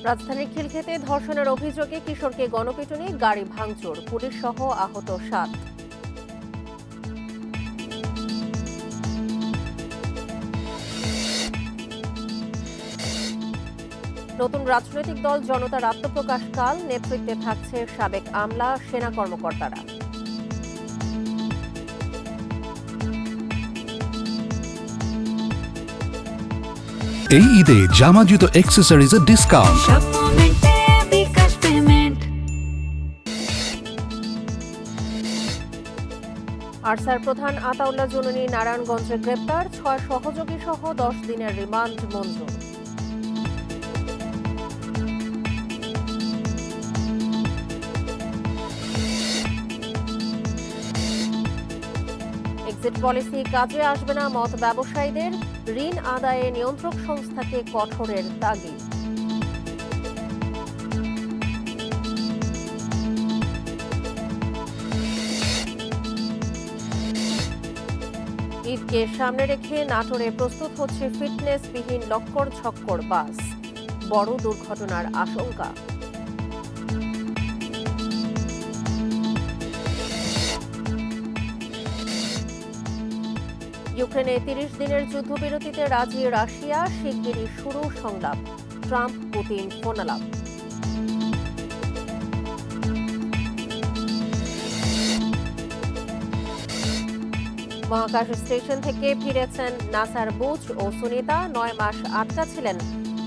রাজধানীর খিলক্ষেতে ধর্ষণের অভিযোগে কিশোরকে গণপিটুনি, গাড়ি ভাঙচুর, পুলিশ সহ আহত 7। নতুন রাজনৈতিক দল জনতার আত্মপ্রকাশ কাল, নেতৃত্বে থাকছে সাবেক আমলা, সেনা কর্মকর্তারা। এই ঈদে জামা জুতো অ্যাক্সেসরিজের ডিসকাউন্ট। আরসার প্রধান আতাউল্লাহ জুনুনি নারায়ণগঞ্জে গ্রেপ্তার, 6 সহযোগী সহ 10 দিনের রিমান্ড মঞ্জুর। এক্সিট পলিসি কাজে আসবে না মদ ব্যবসায়ীদের, ঋণ আদায়ে নিয়ন্ত্রক সংস্থাকে কঠোরের তাগিদ। ঈদকে সামনে রেখে নাটোরে প্রস্তুত হচ্ছে ফিটনেসবিহীন লক্কর ঝক্কর বাস, বড় দুর্ঘটনার আশঙ্কা। ইউক্রেনে 30 দিনের যুদ্ধবিরতিতে রাজি রাশিয়া, শিগগিরই শুরু সংলাপ, ট্রাম্প পুতিন ফোনালাপ। মহাকাশ স্টেশন থেকে ফিরেছেন নাসার বুচ ও সুনিতা, 9 মাস আটকা ছিলেন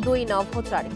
2 নভোচারী।